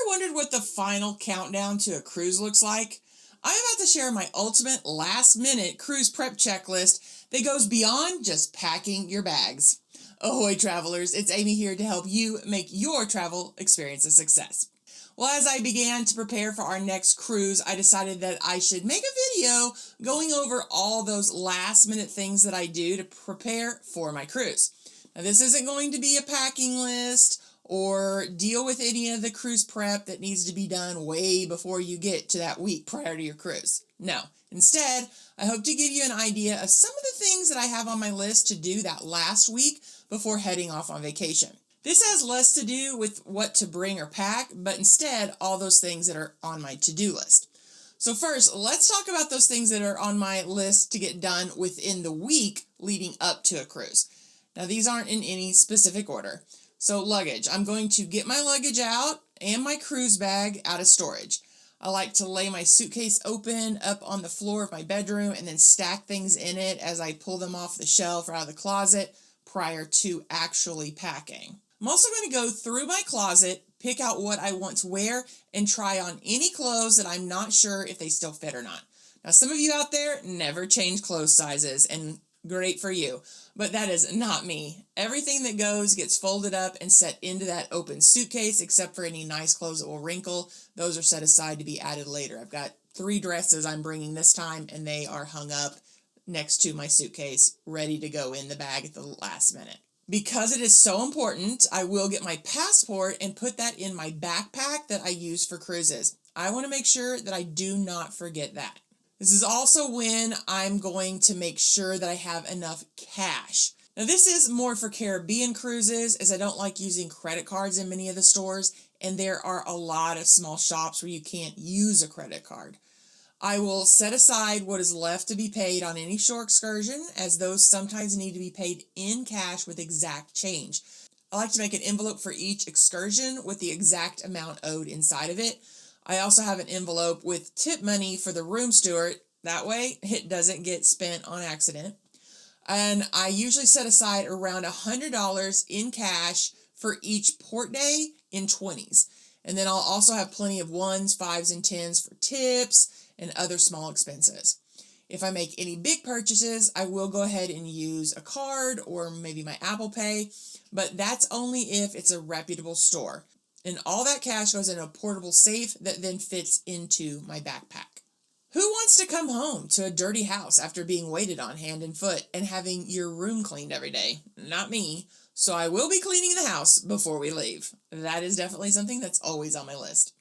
wondered what the final countdown to a cruise looks like? I'm about to share my ultimate last-minute cruise prep checklist that goes beyond just packing your bags. Ahoy, travelers! It's Amy here to help you make your travel experience a success. Well, as I began to prepare for our next cruise, I decided that I should make a video going over all those last-minute things that I do to prepare for my cruise. Now, this isn't going to be a packing list or deal with any of the cruise prep that needs to be done way before you get to that week prior to your cruise. No, instead, I hope to give you an idea of some of the things that I have on my list to do that last week before heading off on vacation. This has less to do with what to bring or pack, but instead all those things that are on my to-do list. So first, let's talk about those things that are on my list to get done within the week leading up to a cruise. Now, these aren't in any specific order. So luggage, I'm going to get my luggage out and my cruise bag out of storage. I like to lay my suitcase open up on the floor of my bedroom and then stack things in it as I pull them off the shelf or out of the closet prior to actually packing. I'm also going to go through my closet, pick out what I want to wear, and try on any clothes that I'm not sure if they still fit or not. Now, some of you out there never change clothes sizes, and great for you, but that is not me. Everything that goes gets folded up and set into that open suitcase, except for any nice clothes that will wrinkle. Those are set aside to be added later. I've got 3 dresses I'm bringing this time, and they are hung up next to my suitcase, ready to go in the bag at the last minute. Because it is so important, I will get my passport and put that in my backpack that I use for cruises. I want to make sure that I do not forget that. This is also when I'm going to make sure that I have enough cash. Now, this is more for Caribbean cruises, as I don't like using credit cards in many of the stores, and there are a lot of small shops where you can't use a credit card. I will set aside what is left to be paid on any shore excursion, as those sometimes need to be paid in cash with exact change. I like to make an envelope for each excursion with the exact amount owed inside of it. I also have an envelope with tip money for the room steward. That way, it doesn't get spent on accident. And I usually set aside around $100 in cash for each port day in 20s. And then I'll also have plenty of 1s, 5s, and 10s for tips and other small expenses. If I make any big purchases, I will go ahead and use a card or maybe my Apple Pay, but that's only if it's a reputable store. And all that cash goes in a portable safe that then fits into my backpack. Who wants to come home to a dirty house after being waited on hand and foot and having your room cleaned every day? Not me. So I will be cleaning the house before we leave. That is definitely something that's always on my list.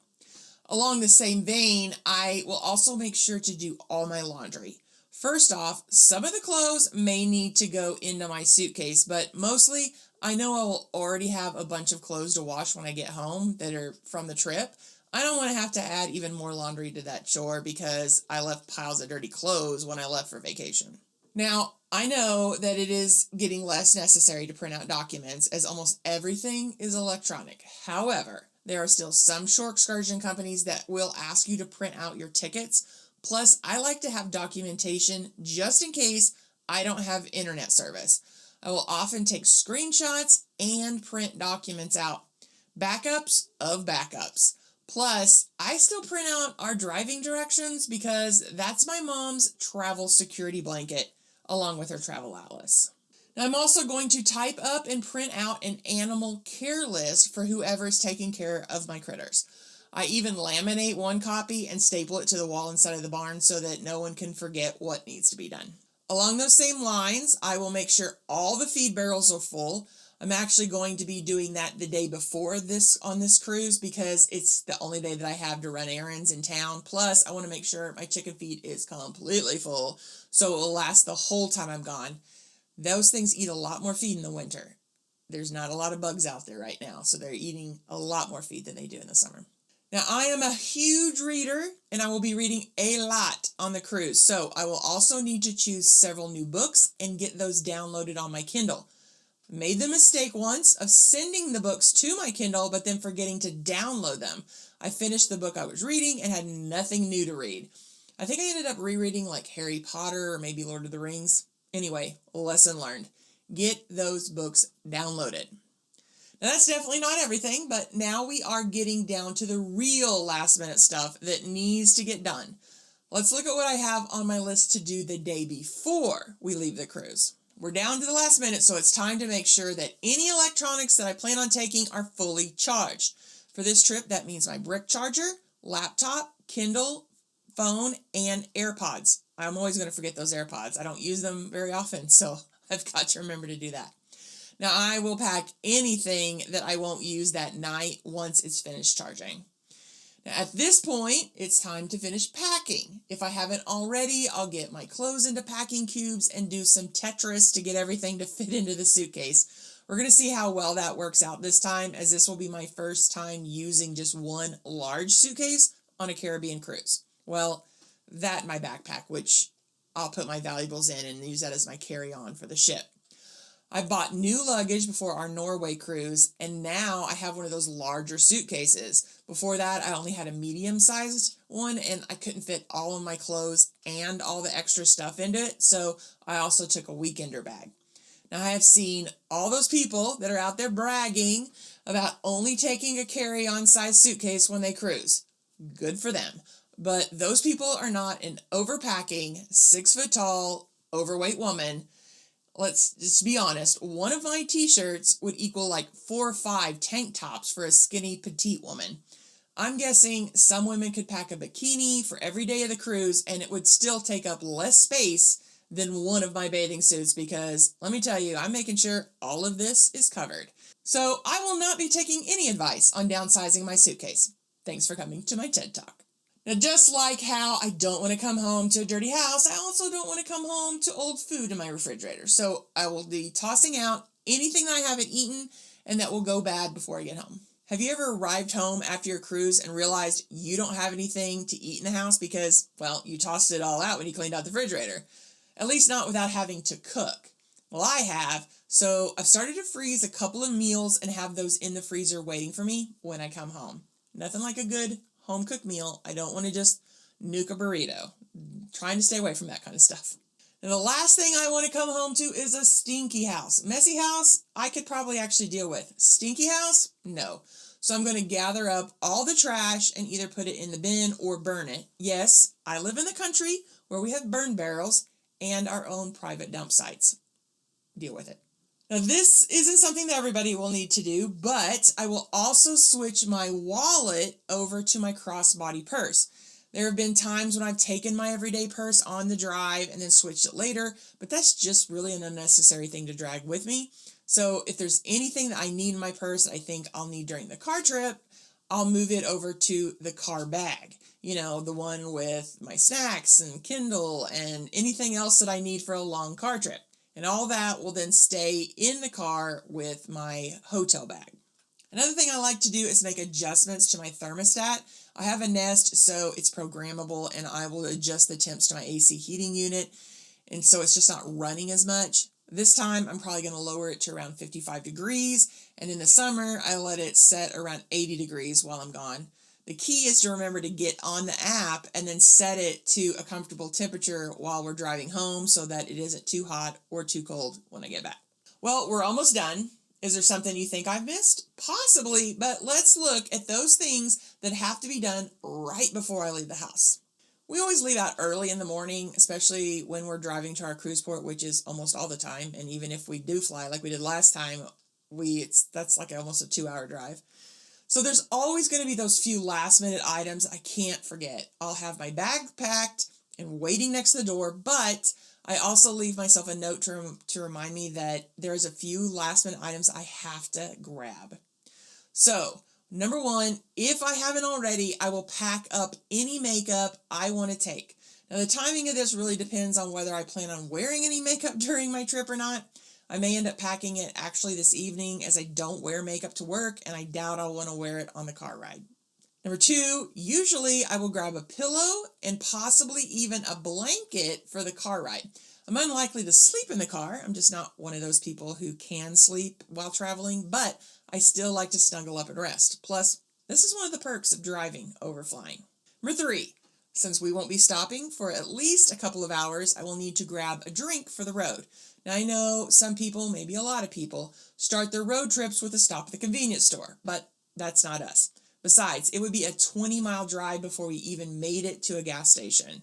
Along the same vein, I will also make sure to do all my laundry. First off, some of the clothes may need to go into my suitcase, but mostly I know I will already have a bunch of clothes to wash when I get home that are from the trip. I don't want to have to add even more laundry to that chore because I left piles of dirty clothes when I left for vacation. Now, I know that it is getting less necessary to print out documents as almost everything is electronic. However, there are still some shore excursion companies that will ask you to print out your tickets. Plus, I like to have documentation just in case I don't have internet service. I will often take screenshots and print documents out. Backups of backups. Plus, I still print out our driving directions because that's my mom's travel security blanket along with her travel atlas. Now, I'm also going to type up and print out an animal care list for whoever is taking care of my critters. I even laminate one copy and staple it to the wall inside of the barn so that no one can forget what needs to be done. Along those same lines, I will make sure all the feed barrels are full. I'm actually going to be doing that the day before this on this cruise because it's the only day that I have to run errands in town. Plus, I want to make sure my chicken feed is completely full so it will last the whole time I'm gone. Those things eat a lot more feed in the winter. There's not a lot of bugs out there right now, so they're eating a lot more feed than they do in the summer. Now, I am a huge reader, and I will be reading a lot on the cruise, so I will also need to choose several new books and get those downloaded on my Kindle. Made the mistake once of sending the books to my Kindle, but then forgetting to download them. I finished the book I was reading and had nothing new to read. I think I ended up rereading like Harry Potter or maybe Lord of the Rings. Anyway, lesson learned. Get those books downloaded. Now, that's definitely not everything, but now we are getting down to the real last minute stuff that needs to get done. Let's look at what I have on my list to do the day before we leave the cruise. We're down to the last minute, so it's time to make sure that any electronics that I plan on taking are fully charged. For this trip, that means my brick charger, laptop, Kindle, phone, and AirPods. I'm always going to forget those AirPods. I don't use them very often, so I've got to remember to do that. Now, I will pack anything that I won't use that night once it's finished charging. Now, at this point, it's time to finish packing. If I haven't already, I'll get my clothes into packing cubes and do some Tetris to get everything to fit into the suitcase. We're going to see how well that works out this time, as this will be my first time using just one large suitcase on a Caribbean cruise. Well, that and my backpack, which I'll put my valuables in and use that as my carry-on for the ship. I bought new luggage before our Norway cruise, and now I have one of those larger suitcases. Before that, I only had a medium-sized one, and I couldn't fit all of my clothes and all the extra stuff into it, so I also took a weekender bag. Now, I have seen all those people that are out there bragging about only taking a carry-on size suitcase when they cruise. Good for them. But those people are not an overpacking, 6-foot-tall, overweight woman. Let's just be honest, one of my t-shirts would equal like 4 or 5 tank tops for a skinny, petite woman. I'm guessing some women could pack a bikini for every day of the cruise and it would still take up less space than one of my bathing suits, because let me tell you, I'm making sure all of this is covered. So I will not be taking any advice on downsizing my suitcase. Thanks for coming to my TED Talk. Now, just like how I don't want to come home to a dirty house, I also don't want to come home to old food in my refrigerator. So I will be tossing out anything that I haven't eaten and that will go bad before I get home. Have you ever arrived home after your cruise and realized you don't have anything to eat in the house because, well, you tossed it all out when you cleaned out the refrigerator? At least not without having to cook. Well, I have, so I've started to freeze a couple of meals and have those in the freezer waiting for me when I come home. Nothing like a good home-cooked meal. I don't want to just nuke a burrito. I'm trying to stay away from that kind of stuff. And the last thing I want to come home to is a stinky house. Messy house, I could probably actually deal with. Stinky house? No. So I'm going to gather up all the trash and either put it in the bin or burn it. Yes, I live in the country where we have burn barrels and our own private dump sites. Deal with it. Now, this isn't something that everybody will need to do, but I will also switch my wallet over to my crossbody purse. There have been times when I've taken my everyday purse on the drive and then switched it later, but that's just really an unnecessary thing to drag with me. So if there's anything that I need in my purse that I think I'll need during the car trip, I'll move it over to the car bag. You know, the one with my snacks and Kindle and anything else that I need for a long car trip. And all that will then stay in the car with my hotel bag. Another thing I like to do is make adjustments to my thermostat. I have a Nest, so it's programmable, and I will adjust the temps to my AC heating unit, and so it's just not running as much. This time, I'm probably going to lower it to around 55 degrees, and in the summer, I let it set around 80 degrees while I'm gone. The key is to remember to get on the app and then set it to a comfortable temperature while we're driving home so that it isn't too hot or too cold when I get back. Well, we're almost done. Is there something you think I've missed? Possibly, but let's look at those things that have to be done right before I leave the house. We always leave out early in the morning, especially when we're driving to our cruise port, which is almost all the time. And even if we do fly like we did last time, that's like almost a 2-hour drive. So there's always going to be those few last minute items I can't forget. I'll have my bag packed and waiting next to the door, but I also leave myself a note to remind me that there's a few last minute items I have to grab. So, number 1, if I haven't already, I will pack up any makeup I want to take. Now, the timing of this really depends on whether I plan on wearing any makeup during my trip or not. I may end up packing it actually this evening, as I don't wear makeup to work and I doubt I'll want to wear it on the car ride. Number 2, usually I will grab a pillow and possibly even a blanket for the car ride. I'm unlikely to sleep in the car. I'm just not one of those people who can sleep while traveling, but I still like to snuggle up and rest. Plus, this is one of the perks of driving over flying. Number 3, Since we won't be stopping for at least a couple of hours, I will need to grab a drink for the road. Now I know some people, maybe a lot of people, start their road trips with a stop at the convenience store, but that's not us. Besides, it would be a 20-mile drive before we even made it to a gas station.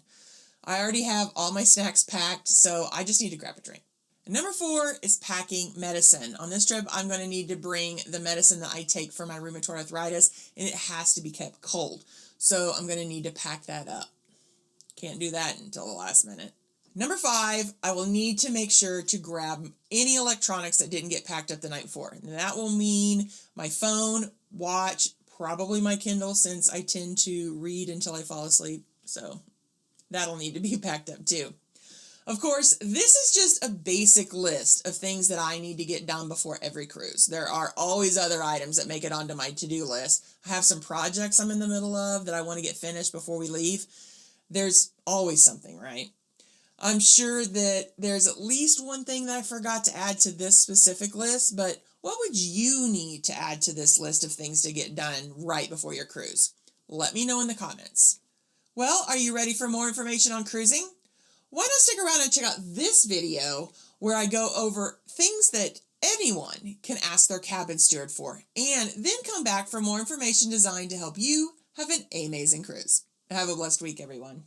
I already have all my snacks packed, so I just need to grab a drink. And number 4 is packing medicine. On this trip, I'm going to need to bring the medicine that I take for my rheumatoid arthritis, and it has to be kept cold. So I'm going to need to pack that up. Can't do that until the last minute. Number 5, I will need to make sure to grab any electronics that didn't get packed up the night before. And that will mean my phone, watch, probably my Kindle, since I tend to read until I fall asleep. So that'll need to be packed up too. Of course, this is just a basic list of things that I need to get done before every cruise. There are always other items that make it onto my to-do list. I have some projects I'm in the middle of that I want to get finished before we leave. There's always something, right? I'm sure that there's at least one thing that I forgot to add to this specific list, but what would you need to add to this list of things to get done right before your cruise? Let me know in the comments. Well, are you ready for more information on cruising? Why not stick around and check out this video where I go over things that anyone can ask their cabin steward for, and then come back for more information designed to help you have an amazing cruise. Have a blessed week, everyone.